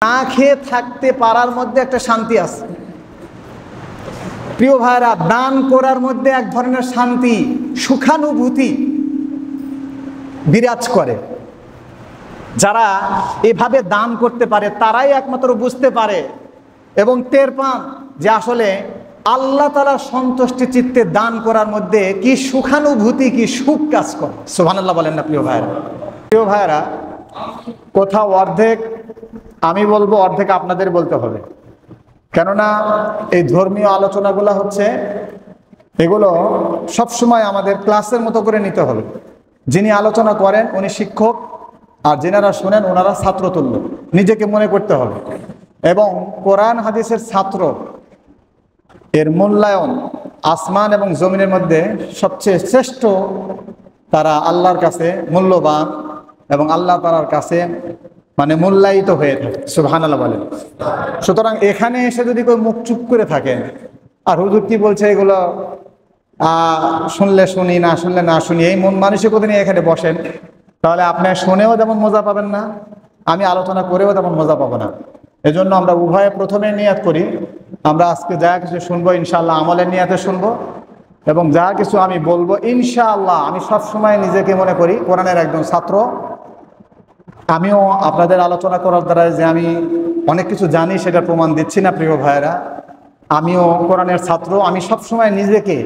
না খেয়ে থাকতে পারার মধ্যে একটা শান্তি আছে। প্রিয় ভাইরা, দান করার মধ্যে এক ধরনের শান্তি, সুখানুভূতি বিরাজ করে। যারা এভাবে দান করতে পারে তারাই একমাত্র বুঝতে পারে এবং টের পান যে আসলে আল্লাহ তাআলার সন্তুষ্টি চিত্তে দান করার মধ্যে কি সুখানুভূতি, কি সুখ কাজ করে। সুবহানাল্লাহ বলেন না প্রিয় ভাইরা? প্রিয় ভাইরা, কোথাও অর্ধেক আমি বলবো, অর্ধেক আপনাদের বলতে হবে। কেননা এই ধর্মীয় আলোচনাগুলো হচ্ছে, এগুলো সবসময় আমাদের ক্লাসের মতো করে নিতে হবে। যিনি আলোচনা করেন উনি শিক্ষক, আর যেনারা শুনেন ওনারা ছাত্রতুল্য, নিজেকে মনে করতে হবে। এবং কোরআন হাদিসের ছাত্র, এর মূল্যায়ন আসমান এবং জমিনের মধ্যে সবচেয়ে শ্রেষ্ঠ, তারা আল্লাহর কাছে মূল্যবান এবং আল্লাহ তাআলার কাছে মূল্যায়িত হয়ে থাকে। সুবহানাল্লাহ বলেন। সুতরাং এখানে এসে যদি কেউ মুখ চুপ করে থাকেন আর হুজুর কি বলছে এগুলো শুনলে শুনি, না শুনলে না শুনি, এই মন মানসিকতা নিয়ে এখানে বসেন, তাহলে আপনি শুনেও যেমন মজা পাবেন না, আমি আলোচনা করেও তেমন মজা পাবো না। এজন্য আমরা উভয়ে প্রথমে নিয়াত করি, আমরা আজকে যা কিছু শুনবো ইনশাআল্লাহ আমলের নিয়াতে শুনবো, এবং যা কিছু আমি বলবো ইনশাআল্লাহ, আমি সবসময় নিজেকে মনে করি কোরআনের একজন ছাত্র। আমিও আপনাদের আলোচনা করার দ্বারা যে আমি অনেক কিছু জানি সেটা প্রমাণ দিচ্ছি না প্রিয় ভাইয়েরা। আমিও কোরআনের ছাত্র, আমি সবসময় নিজেকে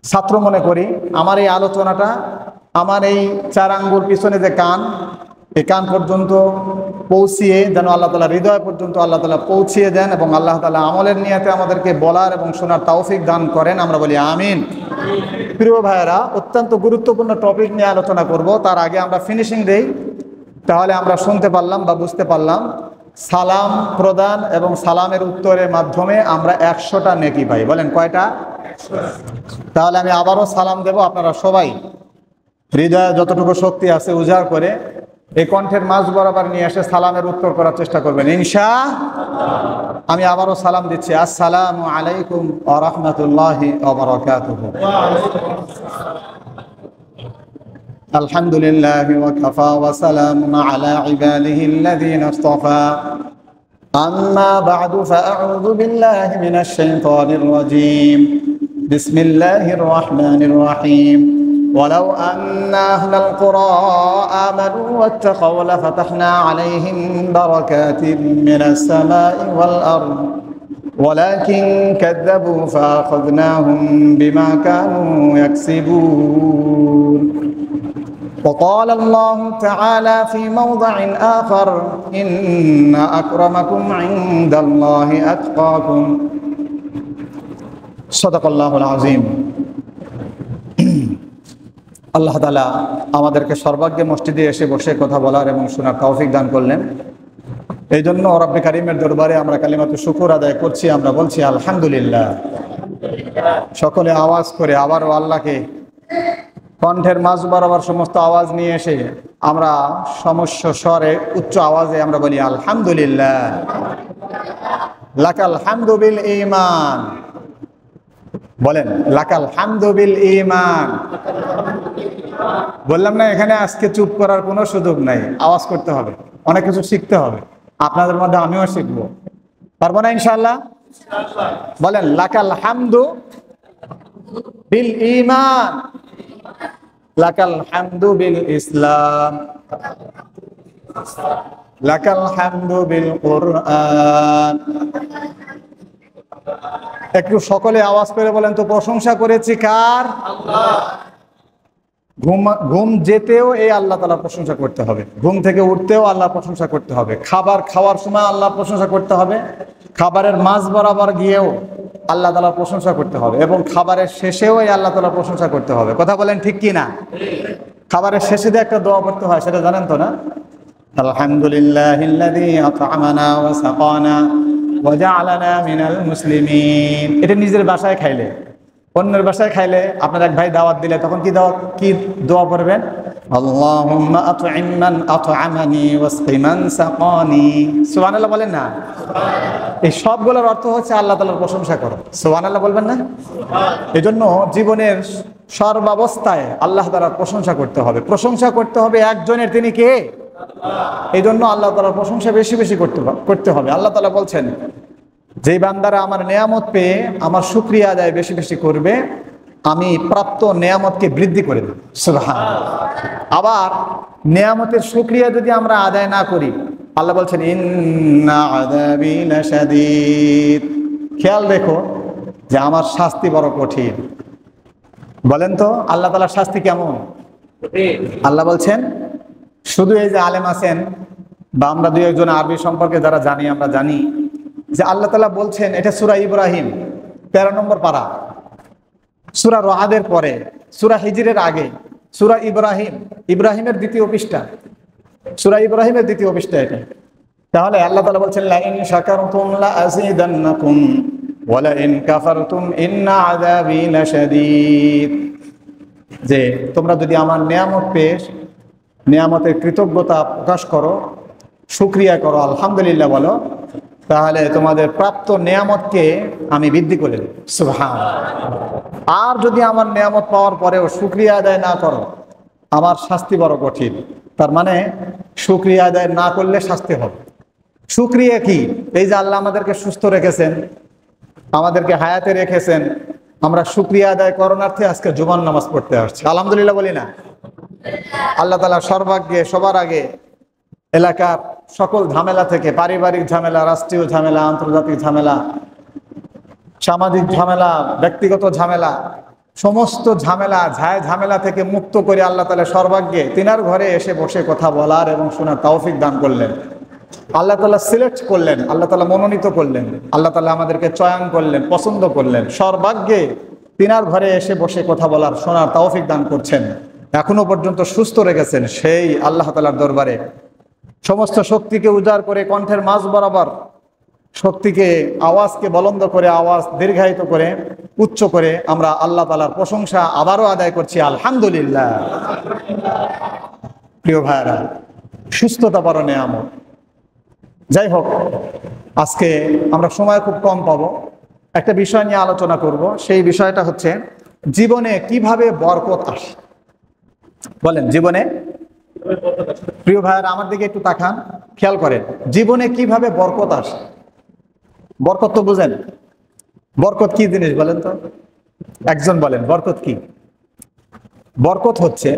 ছাত্র মনে করি। আমার এই আলোচনাটা, আমার এই 4 আঙ্গুল পিছনে যে কান, এই কান পর্যন্ত পৌঁছিয়ে যেন আল্লাহ তাআলা হৃদয় পর্যন্ত আল্লাহ তাআলা পৌঁছিয়ে দেন, এবং আল্লাহ তাআলা আমলের নিয়াতে আমাদেরকে বলার এবং শোনার তৌফিক দান করেন, আমরা বলি আমিন। প্রিয় ভাইয়েরা, অত্যন্ত গুরুত্বপূর্ণ টপিক নিয়ে আলোচনা করব। তার আগে আমরা ফিনিশিং দেই, তাহলে আমরা শুনতে পারলাম বা বুঝতে পারলাম সালাম প্রদান এবং সালামের উত্তরের মাধ্যমে আমরা 100টা নেকি পাই। বলেন কয়টা? তাহলে আমি আবারও সালাম দেব, আপনারা সবাই হৃদয়ে যতটুকু শক্তি আছে উজাড় করে এই কণ্ঠের মাঝ বরাবর নিয়ে এসে সালামের উত্তর করার চেষ্টা করবেন ইনশাআল্লাহ। আমি আবারও সালাম দিচ্ছি, আসসালামু আলাইকুম ওয়া রাহমাতুল্লাহি ওয়া বারাকাতুহু। আলহামদুলিল্লাহি ওয়া কাফা ওয়া সালামুন আলা ইবাদিহিল্লাযীনা ইসতাফা। আম্মা বা'দু ফাআউযু বিল্লাহি মিনাশ শাইতানির রাজীম। বিসমিল্লাহির রাহমানির রাহিম। ولو أن أهل القرى آمنوا واتقوا لفتحنا عليهم بركات من السماء والأرض ولكن كذبوا فأخذناهم بما كانوا يكسبون. وقال الله تعالى في موضع آخر إن أكرمكم عند الله أتقاكم. صدق الله العظيم. আল্লাহ তাআলা আমাদেরকে সর্বাগ্যে মসজিদে এসে বসে কথা বলার এবং শোনার তৌফিক দান করলেন। এই জন্য রব্বে কারিমের দরবারে আমরা কালিমাতুশ শুকর আদায় করছি, আমরা বলছি আলহামদুলিল্লাহ। সকলে আওয়াজ করে আবারও আল্লাহকে কণ্ঠের মাঝ বরাবর সমস্ত আওয়াজ নিয়ে এসে আমরা সমস্ত স্বরে উচ্চ আওয়াজে আমরা বলি আলহামদুলিল্লাহ। লাকাল হামদু বিল ঈমান। বলেন লাকাল হামদু বিল ঈমান। বললাম না, এখানে আজকে চুপ করার কোনো সুযোগ নাই, আওয়াজ করতে হবে, অনেক কিছু শিখতে হবে। আপনাদের মধ্যে আমিও শিখবো, পারবো না ইনশাআল্লাহ? বলেন লাকাল হামদু বিল ঈমান, লাকাল হামদু বিল ইসলাম, লাকাল হামদু বিল কুরআন। একটু সকলে আওয়াজ করে বলেন তো, প্রশংসা করেছি কার? আল্লাহ। ঘুম যেতেও এই আল্লাহ তাআলা প্রশংসা করতে হবে, ঘুম থেকে উঠতেও আল্লাহ প্রশংসা করতে হবে, খাবার খাওয়ার সময় আল্লাহ প্রশংসা করতে হবে, খাবারের মাঝ বরাবর গিয়েও আল্লাহ তাআলা প্রশংসা করতে হবে, এবং খাবারের শেষেও এই আল্লাহ তাআলা প্রশংসা করতে হবে। কথা বলেন ঠিক কি না? খাবারের শেষে দিয়ে একটা দোয়া পড়তে হয়, সেটা জানেন তো না? আলহামদুলিল্লাহিল্লাযী আত'আমানা ওয়া সাকানা ওয়া জা'আলানা মিনাল মুসলিমিন। এটা নিজের বাসায় খাইলে, অন্যের বাসায় খাইলে, আপনার এক ভাই দাওয়াত দিলে তখন কি দোয়া পড়বেন? আল্লাহুম্মা আত'ইম মান আত'আমানি ওয়াসকি মান সাকানি। সুবহানাল্লাহ বলেন না? এই সবগুলোর অর্থ হচ্ছে আল্লাহ তাআলার প্রশংসা করো। সুবহানাল্লাহ বলবেন না? এজন্য জীবনের সর্বাবস্থায় আল্লাহ তাআলার প্রশংসা করতে হবে। প্রশংসা করতে হবে একজনের, তিনি কে? এই জন্য আল্লাহ তাআলার প্রশংসা বেশি বেশি করতে হবে। আল্লাহ তাআলা বলছেন, যেই বান্দারা আমার নেয়ামত পেয়ে আমার শুকরিয়া আদায় বেশি বেশি করবে, আমি প্রাপ্ত নেয়ামতকে বৃদ্ধি করে দেব। সুবহানাল্লাহ। আবার নেয়ামতের শুকরিয়া যদি আমরা আদায় না করি, আল্লাহ বলছেন ইন্না আযাবি লাশাদীদ, খেয়াল রেখো যে আমার শাস্তি বড় কঠিন। বলেন তো আল্লাহ তাআলার শাস্তি কেমন? আল্লাহ বলছেন, শুধু এই যে আলেম আছেন বা আমরা দুই একজন আরবি সম্পর্কে যারা জানি, আমরা জানি যে আল্লাহ তাআলা বলছেন, এটা সূরা ইব্রাহিম 13 নম্বর পারা, সূরা রাদের পরে, সূরা হিজরের আগে, সূরা ইব্রাহিমের দ্বিতীয় পৃষ্ঠা, সূরা ইব্রাহিমের দ্বিতীয় পৃষ্ঠা এটা। তাহলে আল্লাহ তাআলা বলছেন লা ইন শাকারতুম লা আযীদান্নাকুম ওয়া লা ইন কাফারতুম ইন্না আযাবি লাশাদীদ, যে তোমরা যদি আমার নিয়ামত পেয়ে নিয়ামতের কৃতজ্ঞতা প্রকাশ করো, শুকরিয়া করো, আলহামদুলিল্লাহ বলো, তাহলে তোমাদের প্রাপ্ত নিয়ামতকে আমি বৃদ্ধি করে দেব। সুবহানাল্লাহ। আর যদি আমার নিয়ামত পাওয়ার পরেও শুকরিয়া আদায় না করো, আমার শাস্তি বড় কঠিন। তার মানে শুকরিয়া আদায় না করলে শাস্তি হবে। শুকরিয়া কি? এই যে আল্লাহ আমাদেরকে সুস্থ রেখেছেন, আমাদেরকে হায়াতে রেখেছেন, আমরা শুকরিয়া আদায় করণার্থে আজকে জুমার নামাজ পড়তে আসছি, আলহামদুলিল্লাহ বলি না? আল্লাহ তাআলা সর্বাগ্যে, সবার আগে এলাকার সকল ঝামেলা থেকে, পারিবারিক ঝামেলা, রাষ্ট্রীয় ঝামেলা, আন্তর্জাতিক ঝামেলা, সামাজিক ঝামেলা, ব্যক্তিগত ঝামেলা, সমস্ত ঝামেলা ঝামেলা থেকে মুক্ত করে আল্লাহ তাআলা সর্বাগ্যে তিনার ঘরে এসে বসে কথা বলার এবং শোনার তৌফিক দান করলেন। আল্লাহ তাআলা সিলেক্ট করলেন, আল্লাহ তাআলা মনোনীত করলেন, আল্লাহ তাআলা আমাদেরকে চয়ন করলেন, পছন্দ করলেন, সর্বাগ্যে তিনার ঘরে এসে বসে কথা বলার, শোনার তৌফিক দান করছেন, এখনো পর্যন্ত সুস্থ রেখেছেন। সেই আল্লাহ তাআলার দরবারে সমস্ত শক্তিকে উজাড় করে, কণ্ঠের মাঝ বরাবর শক্তিকে, আওয়াজকে বলন্দ করে, আওয়াজ দীর্ঘায়িত করে, উচ্চ করে আমরা আল্লাহ তাআলার প্রশংসা আবারও আদায় করছি, আলহামদুলিল্লাহ। প্রিয় ভাইরা, সুস্থতা বড় নেয়ামত। যাই হোক, আজকে আমরা সময় খুব কম পাবো, একটা বিষয় নিয়ে আলোচনা করব। সেই বিষয়টা হচ্ছে জীবনে কিভাবে বরকত আসে। বলেন, জীবনে, প্রিয় ভাইরা আমার দিকে একটু তাকান, খেয়াল করেন, জীবনে কিভাবে বরকত আসে। বরকত তো বুঝেন, বরকত কি জিনিস বলেন তো? একজন বলেন, বরকত কি? বরকত হচ্ছে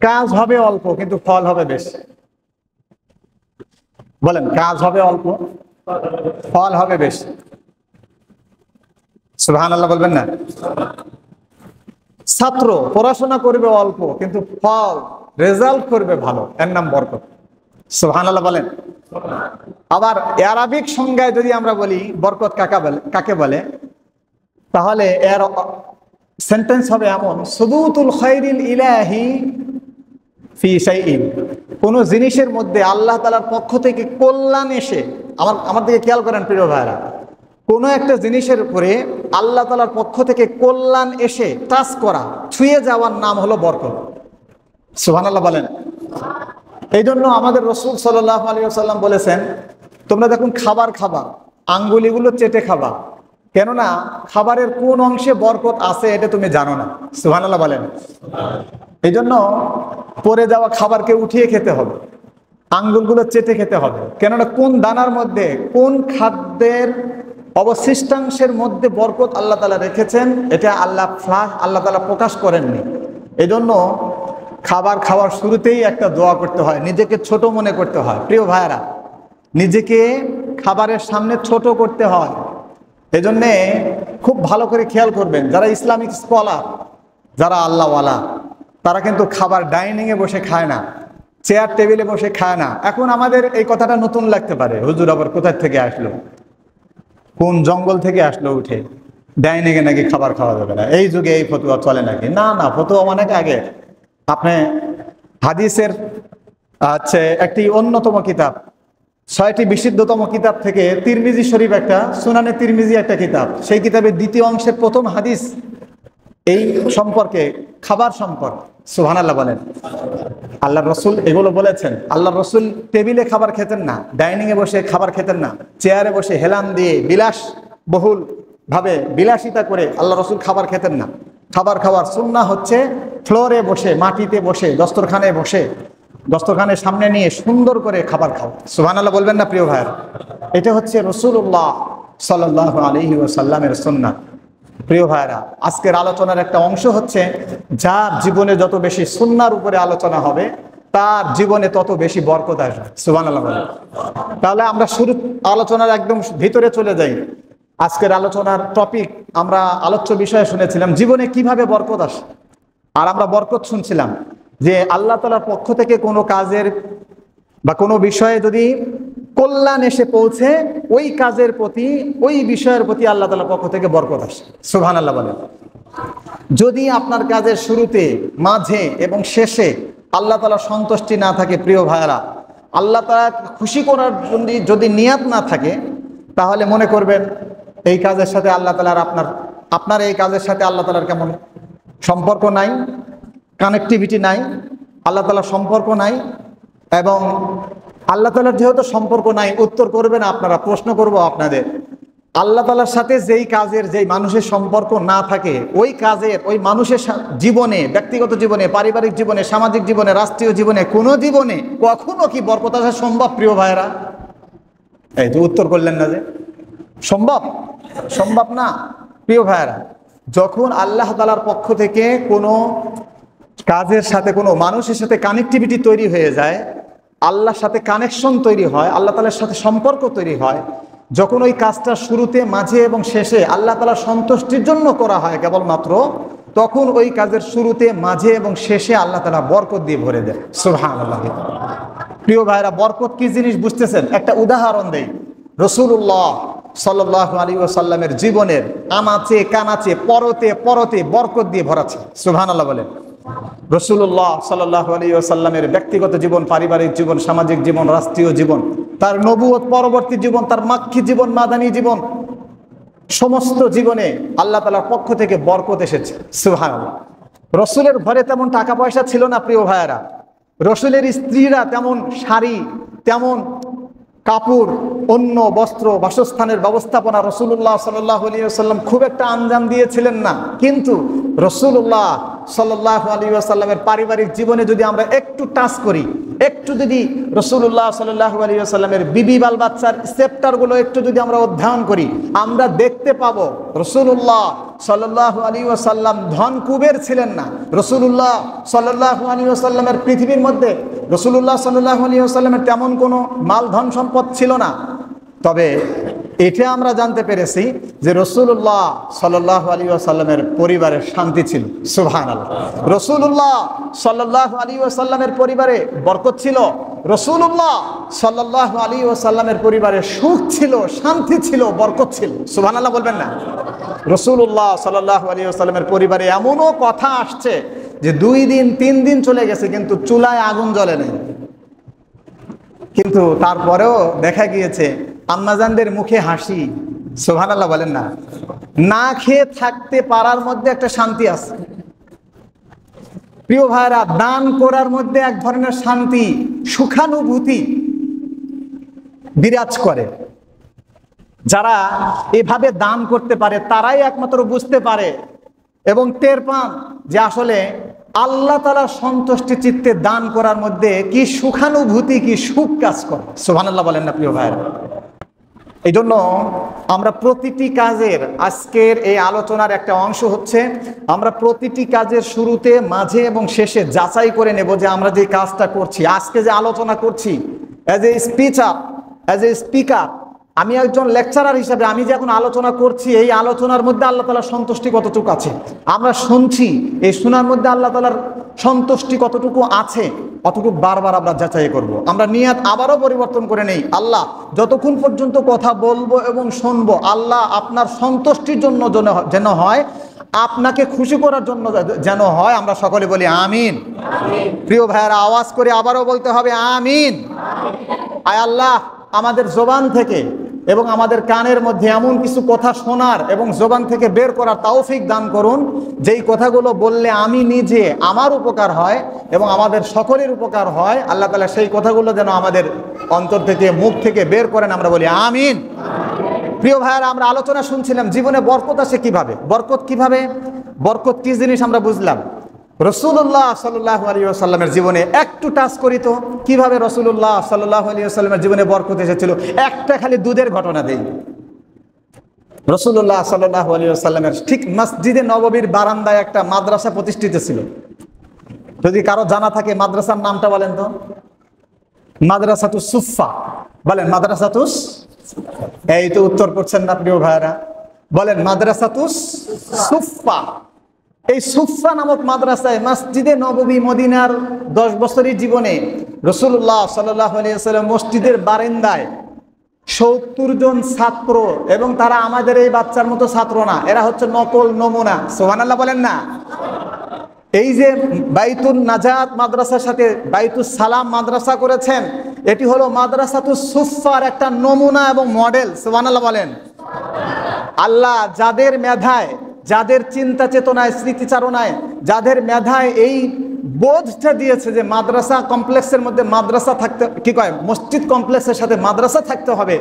কাজ হবে অল্প কিন্তু ফল হবে বেশি। বলেন, কাজ হবে অল্প, ফল হবে বেশি। সুবহানাল্লাহ বলবেন না? ছাত্র পড়াশোনা করবে অল্প কিন্তু ফল, রেজাল্ট করবে ভালো, এর নাম বরকত। সুবহানাল্লাহ বলেন। আবার আরবিক সংজ্ঞায় যদি আমরা বলি বরকত কাকে বলে, তাহলে এর সেন্টেন্স হবে এমন, সুবুতুল খায়রিল ইলাহি ফি শাইইন, কোন জিনিসের মধ্যে আল্লাহ তাআলার পক্ষ থেকে কল্যাণ এসে, আমার দিকে খেয়াল করেন প্রিয় ভাইরা, কোন একটা জিনিসের উপরে আল্লাহ তাআলার পক্ষ থেকে কল্যাণ এসে টাচ করা, ছুঁয়ে যাওয়ার নাম হলো বরকত। সুবহানাল্লাহ বলেন। এই জন্য আমাদের রাসূল সাল্লাল্লাহু আলাইহি ওয়াসাল্লাম বলেছেন, তোমরা যখন খাবার খাবা আঙ্গুলিগুলো চেটে খাবা, কেননা খাবারের কোন অংশে বরকত আছে এটা তুমি জানো না। সুবহানাল্লাহ বলেন। এই জন্য পড়ে যাওয়া খাবারকে উঠিয়ে খেতে হবে, আঙ্গুলগুলো চেটে খেতে হবে, কেননা কোন দানার মধ্যে, কোন খাদ্যের অবশিষ্টাংশের মধ্যে বরকত আল্লাহ তাআলা রেখেছেন এটা আল্লাহ তাআলা প্রকাশ করেননি। এই জন্য খাবার খাওয়ার শুরুতেই একটা দোয়া করতে হয়, নিজেকে ছোট মনে করতে হয়। প্রিয় ভাইয়েরা, নিজেকে খাবারের সামনে ছোট করতে হয়। এই জন্যে খুব ভালো করে খেয়াল করবেন, যারা ইসলামিক স্কলার, যারা আল্লাহওয়ালা, তারা কিন্তু খাবার ডাইনিংয়ে বসে খায় না, চেয়ার টেবিলে বসে খায় না। এখন আমাদের এই কথাটা নতুন লাগতে পারে, হুজুর আবার কোথা থেকে আসলো, কোন জঙ্গল থেকে আসলো উঠে, ডাইনিংয়ে নাকি খাবার খাওয়া যাবে না, এই যুগে এই ফতোয়া চলে নাকি? না না, ফতোয়া অনেক আগে। আপনি হাদিসের একটি অন্যতম কিতাব, 6টি বিশুদ্ধতম কিতাব থেকে তিরমিজি শরীফ একটা, সুনানে তিরমিজি একটা কিতাব, সেই কিতাবের দ্বিতীয় অংশের প্রথম হাদিস এই সম্পর্কে, খাবার সম্পর্কে। সুবহানাল্লাহ বলেন। আল্লাহর রাসূল এগুলো বলেছেন। আল্লাহর রাসূল টেবিলে খাবার খেতেন না, ডাইনিংয়ে বসে খাবার খেতেন না, চেয়ারে বসে হেলান দিয়ে বিলাসবহুল ভাবে বিলাসিতা করে আল্লাহ রাসূল খাবার খেতেন না। খাবার খাওয়ার সুন্নাহ হচ্ছে ফ্লোরে বসে, মাটিতে বসে, দস্তরখানে বসে দস্তরখানের সামনে নিয়ে সুন্দর করে খাবার খাও। সুবহানাল্লাহ বলবেন না প্রিয় ভাইয়েরা? এটা হচ্ছে রাসূলুল্লাহ সাল্লাল্লাহু আলাইহি ওয়াসাল্লামের সুন্নাত। প্রিয় ভাইয়েরা, আজকের আলোচনার একটা অংশ হচ্ছে, যার জীবনে যত বেশি সুন্নাহর উপরে আলোচনা হবে তার জীবনে তত বেশি বরকত আসবে। সুবহানাল্লাহ বলেন। তাহলে আমরা শুরু আলোচনার একদম ভিতরে চলে যাই। আজকের আলোচনার টপিক, আমরা আলোচ্য বিষয়ে শুনেছিলাম জীবনে কিভাবে বরকত আসে। আর আমরা বরকত শুনছিলাম যে আল্লাহ তাআলার পক্ষ থেকে কোনো কাজের বা কোনো বিষয়ে যদি কল্যাণ এসে পৌঁছে, ওই কাজের প্রতি, ওই বিষয়ের প্রতি আল্লাহ তাআলার পক্ষ থেকে বরকত আসে। সুবহানাল্লাহ বলেন। যদি আপনার কাজের শুরুতে, মাঝে এবং শেষে আল্লাহ তাআলার সন্তুষ্টি না থাকে প্রিয় ভাইয়েরা, আল্লাহ তাআলা খুশি করার জন্য যদি নিয়াত না থাকে, তাহলে মনে করবেন এই কাজের সাথে আল্লাহ তাআলার আপনার এই কাজের সাথে আল্লাহ তাআলার কেমন সম্পর্ক নাই, কানেক্টিভিটি নাই, আল্লাহ তাআলার সম্পর্ক নাই। এবং আল্লাহ তাআলার যেহেতু সম্পর্ক নাই, উত্তর করবেন আপনারা, প্রশ্ন করব আপনাদের, আল্লাহ তাআলার সাথে যেই কাজের, যেই মানুষের সম্পর্ক না থাকে, ওই কাজের, ওই মানুষের জীবনে, ব্যক্তিগত জীবনে, পারিবারিক জীবনে, সামাজিক জীবনে, রাষ্ট্রীয় জীবনে, কোনো জীবনে কখনো কি বরকত আসা সম্ভব প্রিয় ভাইয়েরা? এই যে উত্তর করলেন না, যে সম্ভব, সম্ভব না প্রিয় ভাইয়েরা। যখন আল্লাহ তাআলার পক্ষ থেকে কোনো কাজের সাথে, কোনো মানুষের সাথে কানেক্টিভিটি তৈরি হয়ে যায়, আল্লাহর সাথে কানেকশন তৈরি হয়, আল্লাহ তাআলার সাথে সম্পর্ক তৈরি হয়, যখন ওই কাজটা শুরুতে, মাঝে এবং শেষে আল্লাহ তাআলার সন্তুষ্টির জন্য করা হয় কেবলমাত্র, তখন ওই কাজের শুরুতে, মাঝে এবং শেষে আল্লাহ তাআলা বরকত দিয়ে ভরে দেয়। সুবহানাল্লাহ। প্রিয় ভাইরা, বরকত কি জিনিস বুঝতেছেন? একটা উদাহরণ দেই। রাসূলুল্লাহ সাল্লাল্লাহু আলাইহি ওয়াসাল্লামের জীবনের আনাচে কানাচে, পরতে পরতে বরকত দিয়ে ভরাছে। সুবহানাল্লাহ বলেন। রাসূলুল্লাহ সাল্লাল্লাহু আলাইহি ওয়াসাল্লামের ব্যক্তিগত জীবন, পারিবারিক জীবন, সামাজিক জীবন, রাষ্ট্রীয় জীবন, তার নবুয়ত পরবর্তী জীবন, তার মাক্কি জীবন, মাদানী জীবন, সমস্ত জীবনে আল্লাহ তাআলার পক্ষ থেকে বরকত এসেছে। সুবহানাল্লাহ। রাসূলের ঘরে তেমন টাকা পয়সা ছিল না প্রিয় ভাইয়েরা। রাসূলের স্ত্রীরা তেমন শাড়ি, তেমন কাপড়, অন্য বস্ত্র, বাসস্থানের ব্যবস্থাপনা রাসূলুল্লাহ সাল্লাল্লাহু আলাইহি ওয়াসাল্লাম খুব একটা আঞ্জাম দিয়েছিলেন না। কিন্তু রাসূলুল্লাহ সাল্লাল্লাহু আলাইহি ওয়াসাল্লামের পারিবারিক জীবনে যদি আমরা একটু টাচ করি, একটু যদি রাসূলুল্লাহ সাল্লাল্লাহু আলাইহি ওয়াসাল্লামের বিবি বাল বাচ্চার চ্যাপ্টারগুলো একটু যদি আমরা অধ্যয়ন করি, আমরা দেখতে পাবো রাসূলুল্লাহ সাল্লাল্লাহু আলাইহি ওয়াসাল্লাম ধন কুবের ছিলেন না। রাসূলুল্লাহ সাল্লাল্লাহু আলাইহি ওয়াসাল্লামের পৃথিবীর মধ্যে রাসূলুল্লাহ সাল্লাল্লাহু আলাইহি ওয়াসাল্লামের তেমন কোনো মাল ধন সম্পদ ছিল না। তবে এটা আমরা জানতে পেরেছি যে রাসূলুল্লাহ সাল্লাল্লাহু আলাইহি ওয়াসাল্লামের পরিবারের শান্তি ছিল। সুবহানাল্লাহ। রাসূলুল্লাহ সাল্লাল্লাহু আলাইহি ওয়াসাল্লামের পরিবারে বরকত ছিল। রাসূলুল্লাহ সাল্লাল্লাহু আলাইহি ওয়াসাল্লামের পরিবারে সুখ ছিল, শান্তি ছিল, বরকত ছিল। সুবহানাল্লাহ বলবেন না? রাসূলুল্লাহ সাল্লাল্লাহু আলাইহি ওয়াসাল্লামের পরিবারে এমনও কথা আসছে যে 2 দিন 3 দিন চলে গেছে কিন্তু চুলায় আগুন জ্বলে নাই। কিন্তু তারপরেও দেখা গিয়েছে আম্মাজানদের মুখে হাসি। সুবহানাল্লাহ বলেন না? না খেয়ে থাকতে পারার মধ্যে একটা শান্তি আছে প্রিয় ভাইরা। দান করার মধ্যে এক ধরনের শান্তি, সুখানুভূতি বিরাজ করে। যারা এভাবে দান করতে পারে তারাই একমাত্র বুঝতে পারে এবং টের পান যে আসলে আল্লাহ তাআলার সন্তুষ্টি চিত্তে দান করার মধ্যে কি সুখানুভূতি, কি সুখ কাজ করে। সুবহানাল্লাহ বলেন না প্রিয় ভাইরা? এই জন্য আমরা প্রতিটি কাজের, আজকের এই আলোচনার একটা অংশ হচ্ছে আমরা প্রতিটি কাজের শুরুতে, মাঝে এবং শেষে যাচাই করে নেব যে আমরা যে কাজটা করছি, আজকে যে আলোচনা করছি, অ্যাজ এ স্পিকার, আমি একজন লেকচারার হিসাবে আমি যে এখন আলোচনা করছি, এই আলোচনার মধ্যে আল্লাহ তাআলার সন্তুষ্টি কতটুকু আছে, আমরা শুনছি, এই শোনার মধ্যে আল্লাহ তাআলার সন্তুষ্টি কতটুকু আছে, অতটুকু বারবার আমরা যাচাই করব। আমরা নিয়ত আবারও পরিবর্তন করে নেই, আল্লাহ যতক্ষণ পর্যন্ত কথা বলবো এবং শুনবো, আল্লাহ আপনার সন্তুষ্টির জন্য যেন হয়, আপনাকে খুশি করার জন্য যেন হয়। আমরা সকলে বলি আমিন। প্রিয় ভাইয়েরা, আওয়াজ করে আবারও বলতে হবে আমিন। আয় আল্লাহ আমাদের জবান থেকে এবং আমাদের কানের মধ্যে এমন কিছু কথা শোনার এবং জবান থেকে বের করার তৌফিক দান করুন, যেই কথাগুলো বললে আমি নিজে, আমার উপকার হয় এবং আমাদের সকলের উপকার হয়। আল্লাহ তাআলা সেই কথাগুলো যেন আমাদের অন্তর থেকে, মুখ থেকে বের করেন। আমরা বলি আমিন। প্রিয় ভাইয়েরা, আমরা আলোচনা শুনছিলাম জীবনে বরকত আসে কিভাবে, বরকত কিভাবে, বরকত কি জিনিস আমরা বুঝলাম। রাসূলুল্লাহ সাল্লাল্লাহু আলাইহি ওয়াসাল্লামের জীবনে একটু টাচ করি তো, কিভাবে রাসূলুল্লাহ সাল্লাল্লাহু আলাইহি ওয়াসাল্লামের জীবনে বরকত এসেছিল। একটা খালি দুধের ঘটনা দেই। রাসূলুল্লাহ সাল্লাল্লাহু আলাইহি ওয়াসাল্লামের ঠিক মসজিদে নববীর বারান্দায় একটা মাদ্রাসা প্রতিষ্ঠিত ছিল। যদি কারো জানা থাকে মাদ্রাসার নামটা বলেন তো। মাদ্রাসাতুস সুফফা, বলেন মাদ্রাসাতুস, এই তো উত্তর করছেন না প্রিয় ভাইরা, বলেন মাদ্রাসাতুস সুফফা। এই সুফফা নামক মাদ্রাসায় মসজিদে নববী মদিনার 10 বছরের জীবনে রাসূলুল্লাহ সাল্লাল্লাহু আলাইহি ওয়াসাল্লাম মসজিদের বারান্দায় 70 জন ছাত্র, এবং তারা আমাদের এই বাচ্চার মতো ছাত্র না, এরা হচ্ছে নকল নমুনা। সুবহানাল্লাহ বলেন না। এই যে বাইতুন নাজাত মাদ্রাসার সাথে বাইতুস সালাম মাদ্রাসা করেছেন, এটি হলো মাদ্রাসাতুস সুফফার একটা নমুনা এবং মডেল। সুবহানাল্লাহ বলেন। আল্লাহ যাদের মেধায়, যাদের চিন্তা চেতনায়, স্মৃতিচারণায়, যাদের মেধায় এই বোধটা দিয়েছে যে মাদ্রাসা কমপ্লেক্সের মধ্যে মাদ্রাসা থাকতে, কি কয়, মসজিদ কমপ্লেক্সের সাথে মাদ্রাসা থাকতে হবে,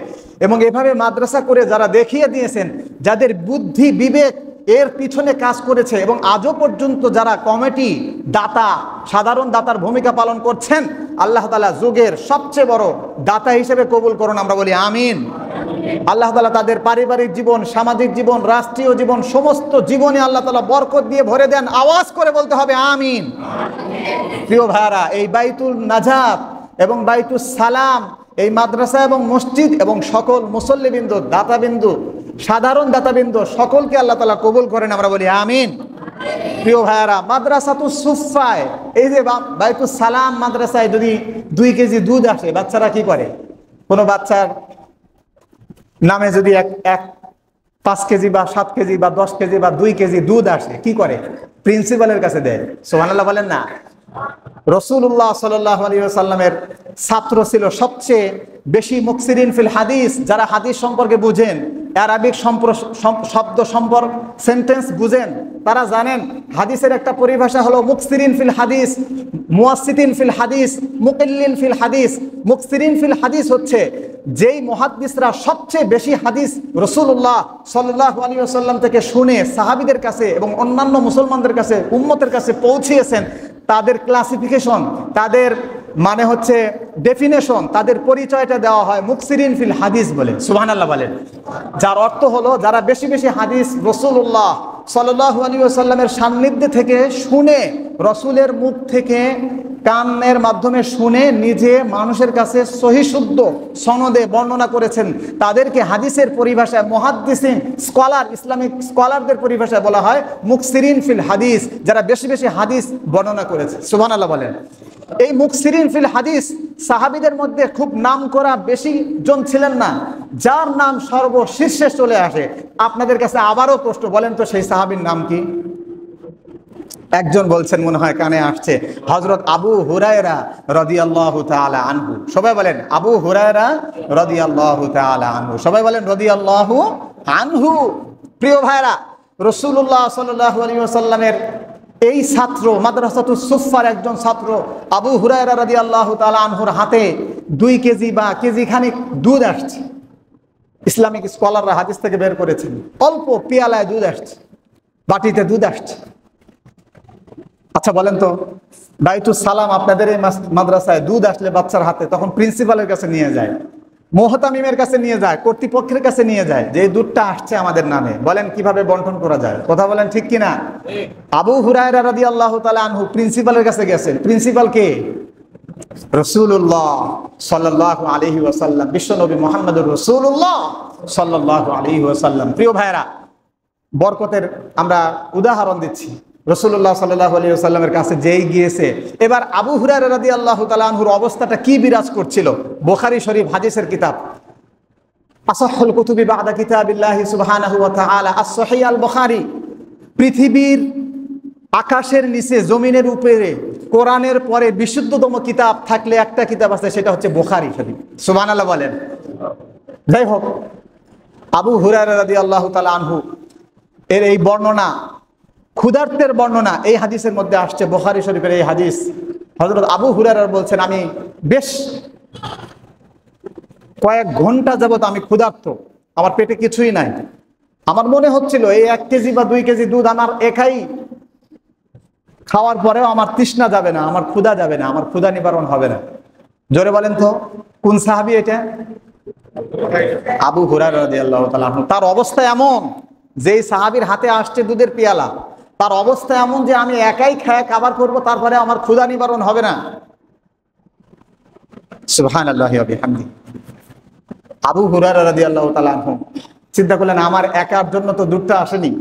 এবং এভাবে মাদ্রাসা করে যারা দেখিয়ে দিয়েছেন, যাদের বুদ্ধি বিবেক এর পিছনে কাজ করেছে, এবং আজও পর্যন্ত যারা কমিটি দাতা, সাধারণ দাতার ভূমিকা পালন করছেন, আল্লাহ তাআলা যুগের সবচেয়ে বড় দাতা হিসেবে কবুল করুন, আমরা বলি আমিন। আল্লাহ তাআলা তাদের পারিবারিক জীবন, সামাজিক জীবন, রাষ্ট্রীয় জীবন, সমস্ত জীবনে আল্লাহ তাআলা বরকত দিয়ে ভরে দেন। আওয়াজ করে বলতে হবে আমিন। প্রিয় ভাইরা, এই বাইতুল নাজাত এবং বাইতুস সালাম, এই মাদ্রাসা এবং মসজিদ এবং সকল মুসল্লিবৃন্দ, দাতাবিন্দু, সাধারণ দাতাবিন্দ সকলকে আল্লাহ তাআলা কবুল করেন, আমরা বলি আমিন। প্রিয় ভাইয়ারা, মাদ্রাসাতুস সুফফায়, এই যে বাইতুস সালাম মাদ্রাসায় যদি 2 কেজি দুধ আসে, বাচ্চারা কি করে? কোনো বাচ্চার নামে যদি এক 5 কেজি বা 7 কেজি বা 10 কেজি বা 2 কেজি দুধ আসে, কি করে? প্রিন্সিপালের কাছে দেয়। সুবহানাল্লাহ বলেন না। রাসূলুল্লাহ সাল্লাল্লাহু আলাইহি ওয়াসাল্লামের ছাত্র ছিল সবচেয়ে বেশি মুকসিরিন ফিল হাদিস, যারা হাদিস সম্পর্কে বুঝেন, আরবিক শব্দ সম্পর্ক, সেন্টেন্স বুঝেন, তারা জানেন হাদিসের একটা পরিভাষা হলো মুকসিরিন ফিল হাদিস, মুয়াসসিতিন ফিল হাদিস, মুকিল্লিন ফিল হাদিস। মুকসিরিন ফিল হাদিস হচ্ছে যেই মুহাদ্দিসরা সবচেয়ে বেশি হাদিস রাসূলুল্লাহ সাল্লাল্লাহু আলাইহি ওয়াসাল্লাম থেকে শুনে সাহাবীদের কাছে এবং অন্যান্য মুসলমানদের কাছে, উম্মতের কাছে পৌঁছিয়েছেন, তাদের ক্লাসিফিকেশন, তাদের মানে হচ্ছে ডেফিনেশন, তাদের পরিচয়টা দেওয়া হয় মুকসিরিন ফিল হাদিস বলে। সুবহানাল্লাহ বলেন। যার অর্থ হলো যারা বেশি বেশি হাদিস রাসূলুল্লাহ সাল্লাল্লাহু আলাইহি ওয়াসাল্লামের সান্নিধ্যে থেকে শুনে, রসুলের মুখ থেকে কানের মাধ্যমে শুনে নিজে মানুষের কাছে সহি শুদ্ধ সনদে বর্ণনা করেছেন, তাদেরকে হাদিসের পরিভাষায় মুহাদ্দিসিন, স্কলার, ইসলামিক স্কলারদের পরিভাষায় বলা হয় মুকসিরিন ফিল হাদিস, যারা বেশি বেশি হাদিস বর্ণনা করেছে। সুবহানাল্লাহ বলেন। এই মুকসিরিন ফিল হাদিস সাহাবীদের মধ্যে খুব নাম করা বেশি জন ছিলেন না, যার নাম সর্বশীর্ষে চলে আসে। আপনাদের কাছে আবারও প্রশ্ন, বলেন তো সেই সাহাবীর নাম কি? একজন বলছেন, মনে হয় কানে আসছে, হযরত আবু হুরায়রা রাদিয়াল্লাহু তাআলা আনহু। সবাই বলেন আবু হুরায়রা রাদিয়াল্লাহু তাআলা আনহু। সবাই বলেন রাদিয়াল্লাহু আনহু। প্রিয় ভাইরা, রাসূলুল্লাহ সাল্লাল্লাহু আলাইহি ওয়াসাল্লামের এই ছাত্র, মাদ্রাসাতুস সুফফার একজন ছাত্র আবু হুরায়রা রাদিয়াল্লাহু তাআলা আনহুর হাতে 2 কেজি বা কেজি খানিক দুধ আসছে। ইসলামিক স্কলাররা হাদিস থেকে বের করেছেন, অল্প পেয়ালায় দুধ আসছে, বাটিতে দুধ আসছে। আচ্ছা বলেন তো, বাইতুস সালাম আপনাদের এই মাদ্রাসায় দুধ আসলে বাচ্চার হাতে, তখন প্রিন্সিপালের কাছে নিয়ে যায়, মুহতামিমের কাছে নিয়ে যায়, কর্তৃপক্ষের কাছে নিয়ে যায়, যে এই দুধটা আসছে আমাদের নামে, বলেন কিভাবে বন্টন করা যায়? কথা বলেন ঠিক কিনা? আবু হুরায়রা রাদিয়াল্লাহু তাআলা আনহু প্রিন্সিপালের কাছে গেছেন। প্রিন্সিপাল কে? রাসূলুল্লাহ সাল্লাল্লাহু আলাইহি ওয়াসাল্লাম, বিশ্বনবী মুহাম্মদুর রাসূলুল্লাহ সাল্লাল্লাহু আলাইহি ওয়াসাল্লাম। প্রিয় ভাইরা, বরকতের আমরা উদাহরণ দিচ্ছি। রাসূলুল্লাহ সাল্লাল্লাহু আলাইহি ওয়াসাল্লামের কাছে যেই গিয়েছে, এবার আবু হুরায়রা রাদিয়াল্লাহু তাআলা আনহুর অবস্থাটা কি বিরাজ করছিল? বুখারী শরীফ হাদিসের কিতাব, আসাহুল কুতুবি বাদা কিতাবিল্লাহি সুবহানাহু ওয়া তাআলা, আস-সহিহ আল বুখারী। পৃথিবীর আকাশের নিচে, জমিনের উপরে কোরআনের পরে বিশুদ্ধতম কিতাব থাকলে একটা কিতাব আছে, সেটা হচ্ছে বুখারী শরীফ। সুবহানাল্লাহ বলেন। যাই হোক, আবু হুরায়রা রাদিয়াল্লাহু তাআলা আনহু এর এই বর্ণনা, ক্ষুধার্তের বর্ণনা এই হাদিসের মধ্যে আসছে, বুখারী শরীফের এই হাদিস। হযরত আবু হুরায়রা বলছেন, আমি বেশ কয়েক ঘন্টা যাবত আমি ক্ষুধার্ত, আমার পেটে কিছুই নাই। আমার মনে হচ্ছিল এই 1 কেজি বা 2 কেজি দুধ আমার একাই খাওয়ার পরেও আমার তৃষ্ণা যাবে না, আমার ক্ষুধা যাবে না, আমার ক্ষুধা নিবারণ হবে না। জোরে বলেন তো কোন সাহাবী এটা? আবু হুরায়রা রাদিয়াল্লাহু তাআলা আনহু। তার অবস্থা এমন, যেই সাহাবীর হাতে আসছে দুধের পেয়ালা, তার অবস্থা এমন যে আমি একাই খেয়ে কাবার করব, তারপরে আমার ক্ষুধা নিবারণ হবে না। সুবহানাল্লাহি ওয়া বিহামদিহি। আবু হুরায়রা রাদিয়াল্লাহু তাআলা আনহু চিন্তা করলেন, আমার একার জন্য তো দুধটা আসেনি,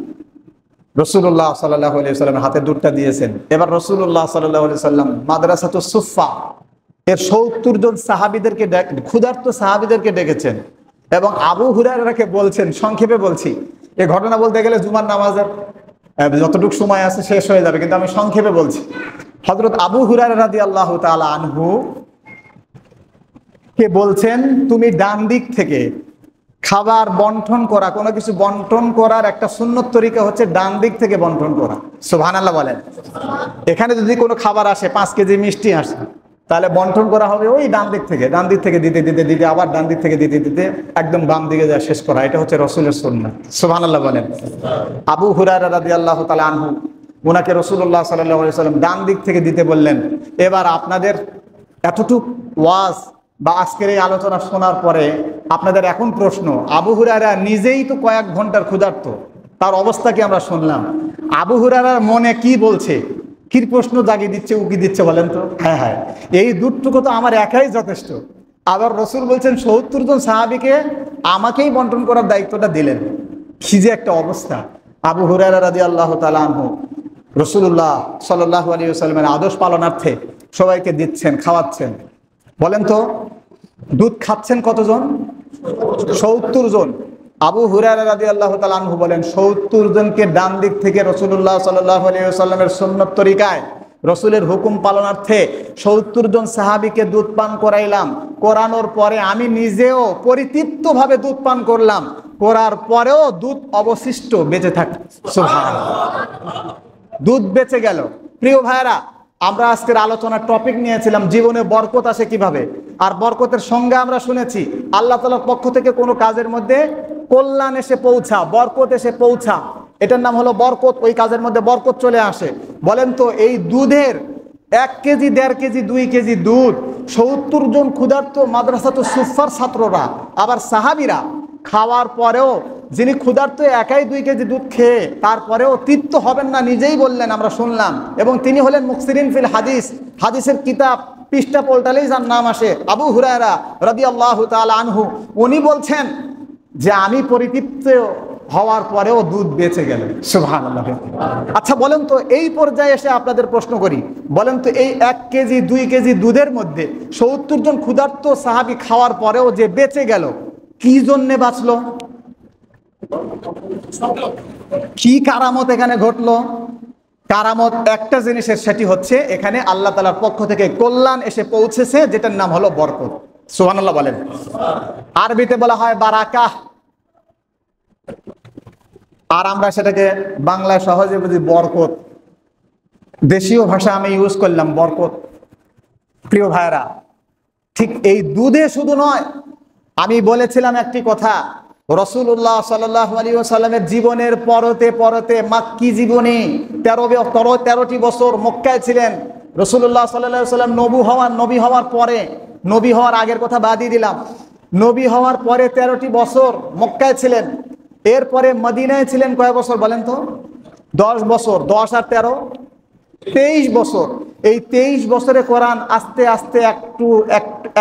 রাসূলুল্লাহ সাল্লাল্লাহু আলাইহি ওয়াসাল্লামের হাতে দুধটা দিয়েছেন। এবার রাসূলুল্লাহ সাল্লাল্লাহু আলাইহি ওয়াসাল্লাম মাদ্রাসাতুস সুফফা এর ৭০ জন সাহাবীদেরকে, ক্ষুধার্ত সাহাবীদেরকে ডেকেছেন এবং আবু হুরায়রাকে বলছেন, সংক্ষেপে বলছি, এই ঘটনা বলতে গেলে জুমার নামাজের যতটুকু সময় আছে শেষ হয়ে যাবে, কিন্তু আমি সংক্ষেপে বলছি। হযরত আবু হুরায়রা রাদিয়াল্লাহু তাআলা আনহু কে বলছেন, তুমি ডান দিক থেকে খাবার বন্টন করা, কোনো কিছু বন্টন করার একটা সুন্নত তরিকা হচ্ছে ডান দিক থেকে বন্টন করা। সুবহানাল্লাহ বলেন। এখানে যদি কোনো খাবার আসে, 5 কেজি মিষ্টি আসে, তাহলে বন্টন করা হবে ওই ডান দিক থেকে, ডান দিক থেকে দিতে দিতে দিতে আবার ডান দিক থেকে দিতে দিতে একদম বাম দিকে যা শেষ করা। এটা হচ্ছে রাসূলের সুন্নাত। সুবহানাল্লাহ বলেন। আবু হুরায়রা রাদিয়াল্লাহু তাআলা আনহু, ওনাকে রাসূলুল্লাহ সাল্লাল্লাহু আলাইহি ওয়াসাল্লাম ডান দিক থেকে দিতে বললেন। এবার আপনাদের এতটুক ওয়াজ বা আজকের এই আলোচনা শোনার পরে আপনাদের এখন প্রশ্ন, আবু হুরায়রা নিজেই তো কয়েক ঘন্টার ক্ষুধার্ত, তার অবস্থা কি আমরা শুনলাম। আবু হুরায়রার মনে কি বলছে, কি প্রশ্ন জাগিয়ে দিচ্ছে, উকি দিচ্ছে বলেন তো? হ্যাঁ হ্যাঁ, এই দুধটুকু তো আমার একাই যথেষ্ট। আবার রাসূল বলছেন ৭০ জন সাহাবীকে আমাকেই বন্টন করার দায়িত্বটা দিলেন। কি যে একটা অবস্থা। আবু হুরায়রা রাদিয়াল্লাহু তাআলা আনহু রাসূলুল্লাহ সাল্লাল্লাহু আলাইহি ওয়াসাল্লামের আদেশ পালনার্থে সবাইকে দিচ্ছেন, খাওয়াচ্ছেন। বলেন তো দুধ খাচ্ছেন কতজন? ৭০ জন। আবু হুরায়রা রাদিয়াল্লাহু তাআলা আনহু বলেন, ৭০ জনকে ডান দিক থেকে রাসূলুল্লাহ সাল্লাল্লাহু আলাইহি ওয়াসাল্লামের সুন্নত তরিকায় রাসূলের হুকুম পালনার্থে ৭০ জন সাহাবীকে দুধ পান করাইলাম। করানোর পরে আমি নিজেও পরিতৃপ্তভাবে দুধ পান করলাম, করার পরেও দুধ অবশিষ্ট বেঁচে থাকে। সুবহানাল্লাহ, দুধ বেঁচে গেল। প্রিয় ভাইরা, আমরা আজকের আলোচনার টপিক নিয়েছিলাম জীবনে বরকত আসে কিভাবে, আর বরকতের সংজ্ঞা আমরা শুনেছি, আল্লাহ তাআলার পক্ষ থেকে কোনো কাজের মধ্যে কল্যাণ এসে পৌঁছা, বরকত এসে পৌঁছা, এটার নাম হলো বরকত। ওই কাজের মধ্যে বরকত চলে আসে। বলেন তো এই দুধের 1 কেজি, 1.5 কেজি, 2 কেজি দুধ ৭০ জন ক্ষুধার্ত মাদ্রাসাতুস সুফফার ছাত্ররা, আবার সাহাবীরা খাওয়ার পরেও, যিনি ক্ষুধার্ত একাই 2 কেজি দুধ খেয়ে তারপরেও তৃপ্ত হবেন না, নিজেই বললেন, আমরা শুনলাম। এবং তিনি হলেন মুকসিরিন ফিল হাদিস, হাদিসের কিতাব পৃষ্ঠা পল্টালেই যার নাম আসে, আবু হুরায়রা রাদিয়াল্লাহু তাআলা আনহু। উনি বলছেন যে আমি পরিতৃপ্ত হওয়ার পরেও দুধ বেঁচে গেল। সুবহানাল্লাহ। আচ্ছা বলেন তো এই পর্যায়ে এসে আপনাদের প্রশ্ন করি, বলেন তো এই 1 কেজি 2 কেজি দুধের মধ্যে ৭০ জন ক্ষুধার্ত সাহাবী খাওয়ার পরেও যে বেঁচে গেল, কি জন্যে বাঁচলো? কি কারামত এখানে ঘটলো? কারামত একটা জিনিসের, সেটি হচ্ছে এখানে আল্লাহ তাআলার পক্ষ থেকে কল্যাণ এসে পৌঁছেছে, যেটার নাম হলো বরকত। সুবহানাল্লাহ বলেন। আরবিতে বলা হয় বারাকাহ, আর আমরা সেটাকে বাংলায় সহজে বুঝি বরকত। দেশীয় ভাষা আমি ইউজ করলাম বরকত। প্রিয় ভাইরা, ঠিক এই দুধে শুধু নয়, আমি বলেছিলাম একটি কথা, রাসূলুল্লাহ সাল্লাল্লাহু আলাইহি ওয়াসাল্লামের জীবনের পরতে পরতে, মাক্কি জীবনে 13টি বছর মক্কায় ছিলেন। রাসূলুল্লাহ সাল্লাল্লাহু আলাইহি ওয়াসাল্লাম নবী হওয়ার পরে, নবী হওয়ার আগের কথা বাদই দিলাম, নবী হওয়ার পরে 13টি বছর মক্কায় ছিলেন। এরপরে মদিনায় ছিলেন কয় বছর বলেন তো? 10 বছর। 10 আর 13 23 বছর। এই 23 বছরে কোরআন আস্তে আস্তে